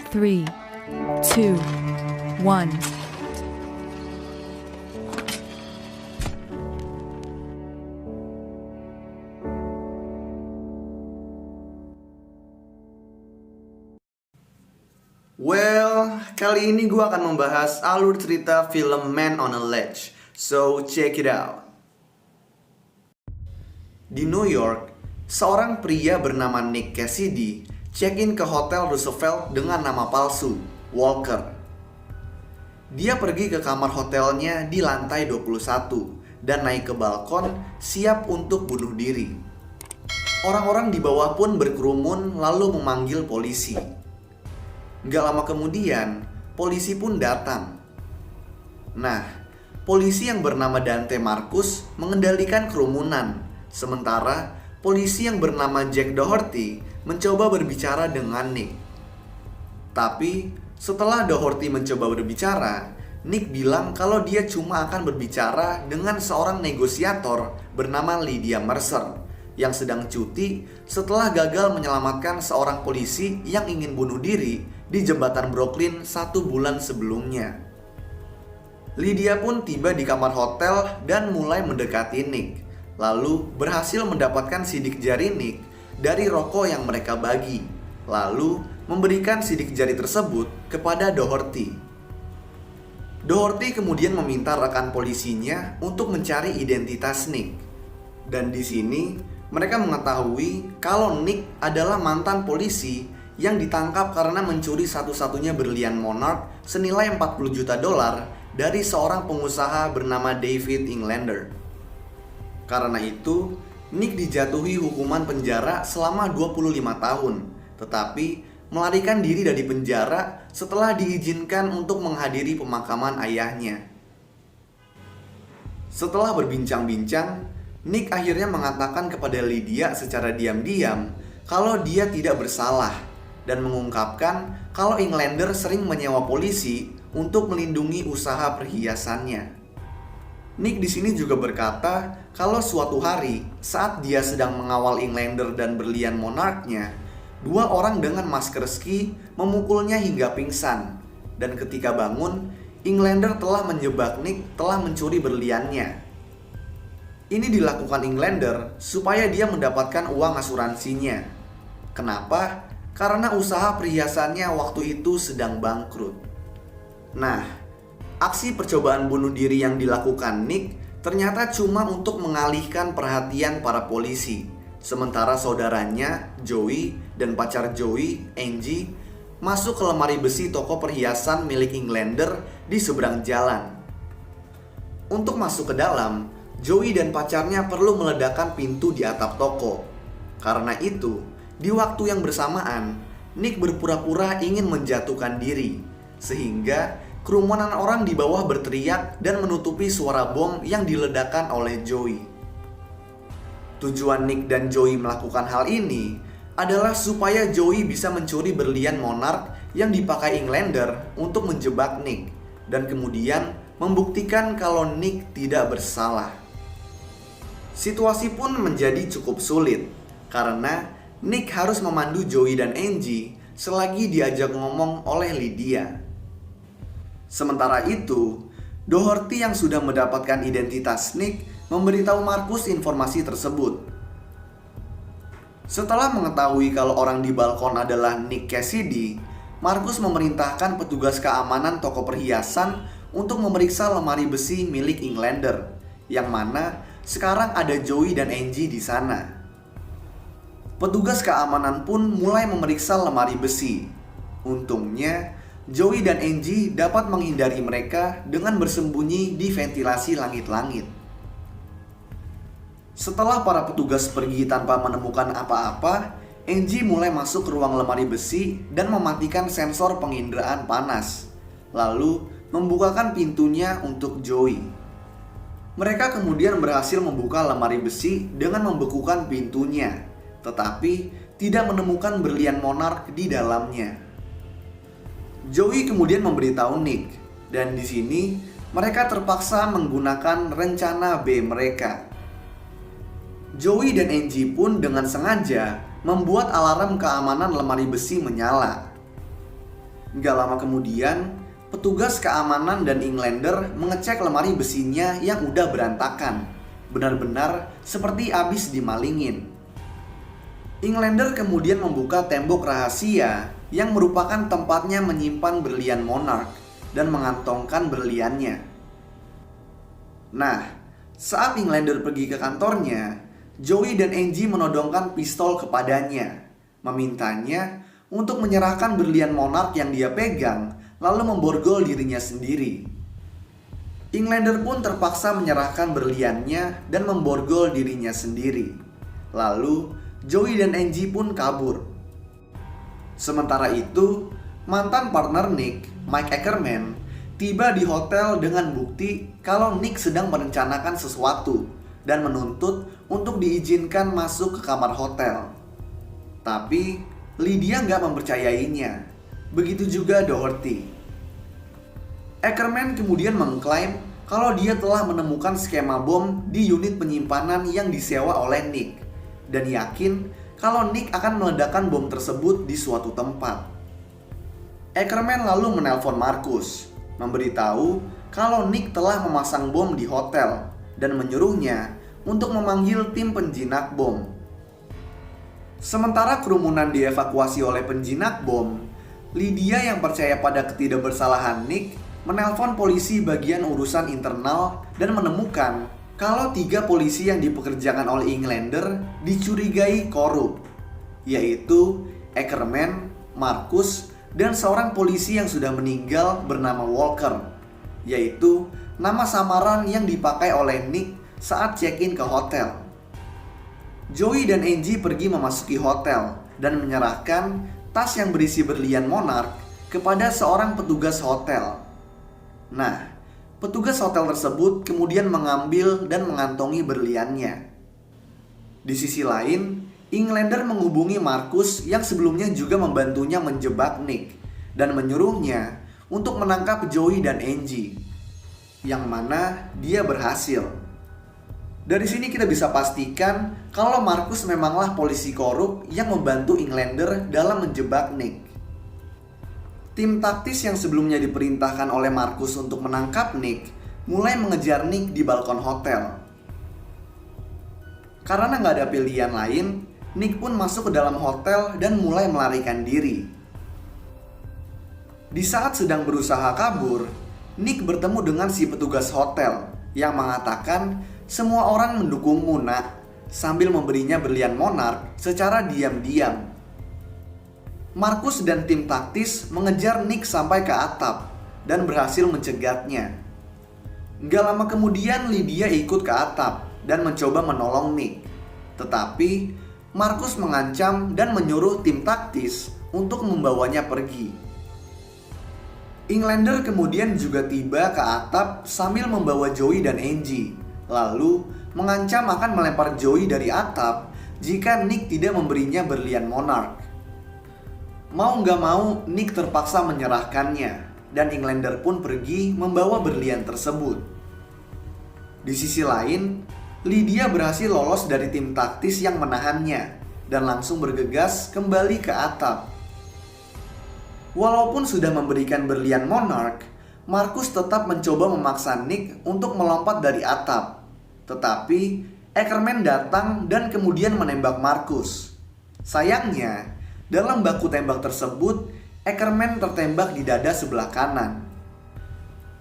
3, 2, 1. Well, kali ini gue akan membahas alur cerita film Man on a Ledge. So, check it out. Di New York, seorang pria bernama Nick Cassidy check-in ke Hotel Roosevelt dengan nama palsu, Walker. Dia pergi ke kamar hotelnya di lantai 21 dan naik ke balkon siap untuk bunuh diri. Orang-orang di bawah pun berkerumun lalu memanggil polisi. Gak lama kemudian, polisi pun datang. Nah, polisi yang bernama Dante Marcus mengendalikan kerumunan, sementara polisi yang bernama Jack Doherty mencoba berbicara dengan Nick. Tapi, setelah Doherty mencoba berbicara, Nick bilang kalau dia cuma akan berbicara dengan seorang negosiator bernama Lydia Mercer yang sedang cuti setelah gagal menyelamatkan seorang polisi yang ingin bunuh diri di jembatan Brooklyn 1 bulan sebelumnya. Lydia pun tiba di kamar hotel dan mulai mendekati Nick, lalu berhasil mendapatkan sidik jari Nick dari rokok yang mereka bagi, lalu memberikan sidik jari tersebut kepada Doherty. Doherty kemudian meminta rekan polisinya untuk mencari identitas Nick. Dan di sini mereka mengetahui kalau Nick adalah mantan polisi yang ditangkap karena mencuri satu-satunya berlian monarch senilai 40 juta dolar dari seorang pengusaha bernama David Englander. Karena itu, Nick dijatuhi hukuman penjara selama 25 tahun, tetapi melarikan diri dari penjara setelah diizinkan untuk menghadiri pemakaman ayahnya. Setelah berbincang-bincang, Nick akhirnya mengatakan kepada Lydia secara diam-diam kalau dia tidak bersalah dan mengungkapkan kalau Englander sering menyewa polisi untuk melindungi usaha perhiasannya. Nick di sini juga berkata kalau suatu hari saat dia sedang mengawal Englander dan berlian monarchnya, dua orang dengan masker ski memukulnya hingga pingsan. Dan ketika bangun, Englander telah menjebak Nick telah mencuri berliannya. Ini dilakukan Englander supaya dia mendapatkan uang asuransinya. Kenapa? Karena usaha perhiasannya waktu itu sedang bangkrut. Nah, aksi percobaan bunuh diri yang dilakukan Nick ternyata cuma untuk mengalihkan perhatian para polisi. Sementara saudaranya, Joey, dan pacar Joey, Angie, masuk ke lemari besi toko perhiasan milik Englander di seberang jalan. Untuk masuk ke dalam, Joey dan pacarnya perlu meledakkan pintu di atap toko. Karena itu, di waktu yang bersamaan, Nick berpura-pura ingin menjatuhkan diri, sehingga kerumunan orang di bawah berteriak dan menutupi suara bom yang diledakkan oleh Joey. Tujuan Nick dan Joey melakukan hal ini adalah supaya Joey bisa mencuri berlian monarch yang dipakai Englander untuk menjebak Nick, dan kemudian membuktikan kalau Nick tidak bersalah. Situasi pun menjadi cukup sulit, karena Nick harus memandu Joey dan Angie selagi diajak ngomong oleh Lydia. Sementara itu, Doherty yang sudah mendapatkan identitas Nick memberitahu Marcus informasi tersebut. Setelah mengetahui kalau orang di balkon adalah Nick Cassidy, Marcus memerintahkan petugas keamanan toko perhiasan untuk memeriksa lemari besi milik Englander, yang mana sekarang ada Joey dan Angie di sana. Petugas keamanan pun mulai memeriksa lemari besi. Untungnya, Joey dan Angie dapat menghindari mereka dengan bersembunyi di ventilasi langit-langit. Setelah para petugas pergi tanpa menemukan apa-apa, Angie mulai masuk ke ruang lemari besi dan mematikan sensor penginderaan panas, lalu membukakan pintunya untuk Joey. Mereka kemudian berhasil membuka lemari besi dengan membekukan pintunya, tetapi tidak menemukan berlian monarch di dalamnya. Joey kemudian memberitahu Nick, dan di sini mereka terpaksa menggunakan rencana B mereka. Joey dan Angie pun dengan sengaja membuat alarm keamanan lemari besi menyala. Nggak lama kemudian, petugas keamanan dan Englander mengecek lemari besinya yang udah berantakan. Benar-benar seperti abis dimalingin. Englander kemudian membuka tembok rahasia yang merupakan tempatnya menyimpan berlian Monarch dan mengantongkan berliannya. Nah, saat Englander pergi ke kantornya, Joey dan Angie menodongkan pistol kepadanya, memintanya untuk menyerahkan berlian Monarch yang dia pegang, lalu memborgol dirinya sendiri. Englander pun terpaksa menyerahkan berliannya dan memborgol dirinya sendiri. Lalu, Joey dan Angie pun kabur. Sementara itu, mantan partner Nick, Mike Ackerman, tiba di hotel dengan bukti kalau Nick sedang merencanakan sesuatu dan menuntut untuk diizinkan masuk ke kamar hotel. Tapi, Lydia nggak mempercayainya. Begitu juga Doherty. Ackerman kemudian mengklaim kalau dia telah menemukan skema bom di unit penyimpanan yang disewa oleh Nick dan yakin kalau Nick akan meledakkan bom tersebut di suatu tempat. Ackerman lalu menelpon Marcus, memberitahu kalau Nick telah memasang bom di hotel dan menyuruhnya untuk memanggil tim penjinak bom. Sementara kerumunan dievakuasi oleh penjinak bom, Lydia yang percaya pada ketidakbersalahan Nick menelpon polisi bagian urusan internal dan menemukan kalau 3 polisi yang dipekerjakan oleh Englander dicurigai korup, yaitu Ackerman, Marcus, dan seorang polisi yang sudah meninggal bernama Walker, yaitu nama samaran yang dipakai oleh Nick saat check-in ke hotel. Joey dan Angie pergi memasuki hotel dan menyerahkan tas yang berisi berlian Monarch kepada seorang petugas hotel. Nah, petugas hotel tersebut kemudian mengambil dan mengantongi berliannya. Di sisi lain, Englander menghubungi Marcus yang sebelumnya juga membantunya menjebak Nick dan menyuruhnya untuk menangkap Joey dan Angie, yang mana dia berhasil. Dari sini kita bisa pastikan kalau Marcus memanglah polisi korup yang membantu Englander dalam menjebak Nick. Tim taktis yang sebelumnya diperintahkan oleh Marcus untuk menangkap Nick mulai mengejar Nick di balkon hotel. Karena nggak ada pilihan lain, Nick pun masuk ke dalam hotel dan mulai melarikan diri. Di saat sedang berusaha kabur, Nick bertemu dengan si petugas hotel yang mengatakan semua orang mendukungmu, nak, sambil memberinya berlian Monarch secara diam-diam. Marcus dan tim taktis mengejar Nick sampai ke atap dan berhasil mencegatnya. Gak lama kemudian Lydia ikut ke atap dan mencoba menolong Nick. Tetapi Marcus mengancam dan menyuruh tim taktis untuk membawanya pergi. Englander kemudian juga tiba ke atap sambil membawa Joey dan Angie, lalu mengancam akan melempar Joey dari atap jika Nick tidak memberinya berlian Monarch. Mau nggak mau, Nick terpaksa menyerahkannya, dan Englander pun pergi membawa berlian tersebut. Di sisi lain, Lydia berhasil lolos dari tim taktis yang menahannya, dan langsung bergegas kembali ke atap. Walaupun sudah memberikan berlian Monarch, Marcus tetap mencoba memaksa Nick untuk melompat dari atap. Tetapi, Ackerman datang dan kemudian menembak Marcus. Sayangnya, dalam baku tembak tersebut, Ackerman tertembak di dada sebelah kanan.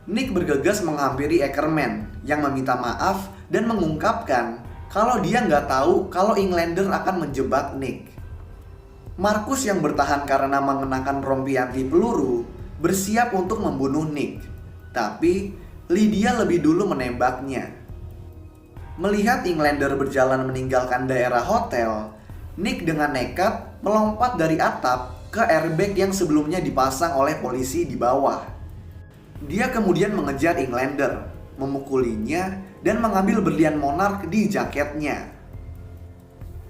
Nick bergegas menghampiri Ackerman yang meminta maaf dan mengungkapkan kalau dia nggak tahu kalau Englander akan menjebak Nick. Marcus yang bertahan karena mengenakan rompi anti peluru bersiap untuk membunuh Nick. Tapi Lydia lebih dulu menembaknya. Melihat Englander berjalan meninggalkan daerah hotel, Nick dengan nekat melompat dari atap ke airbag yang sebelumnya dipasang oleh polisi di bawah. Dia kemudian mengejar Englander, memukulinya, dan mengambil berlian Monarch di jaketnya.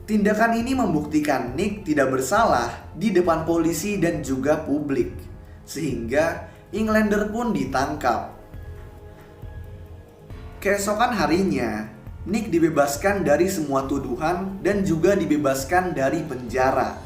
Tindakan ini membuktikan Nick tidak bersalah di depan polisi dan juga publik, sehingga Englander pun ditangkap. Keesokan harinya, Nick dibebaskan dari semua tuduhan dan juga dibebaskan dari penjara.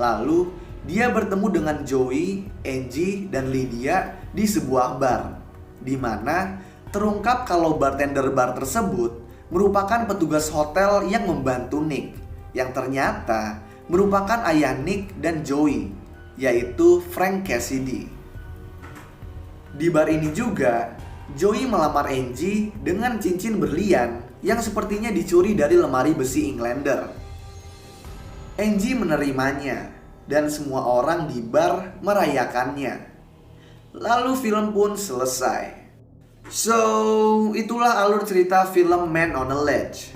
Lalu, dia bertemu dengan Joey, Angie, dan Lydia di sebuah bar, di mana terungkap kalau bartender bar tersebut merupakan petugas hotel yang membantu Nick, yang ternyata merupakan ayah Nick dan Joey, yaitu Frank Cassidy. Di bar ini juga, Joey melamar Angie dengan cincin berlian yang sepertinya dicuri dari lemari besi Englander. Angie menerimanya, dan semua orang di bar merayakannya. Lalu film pun selesai. So, itulah alur cerita film Man on a Ledge.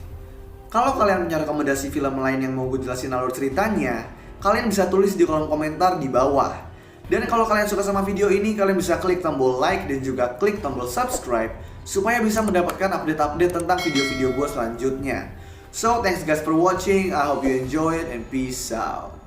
Kalau kalian punya rekomendasi film lain yang mau gue jelasin alur ceritanya, kalian bisa tulis di kolom komentar di bawah. Dan kalau kalian suka sama video ini, kalian bisa klik tombol like dan juga klik tombol subscribe supaya bisa mendapatkan update-update tentang video-video gue selanjutnya. So, thanks guys for watching. I hope you enjoy it and peace out.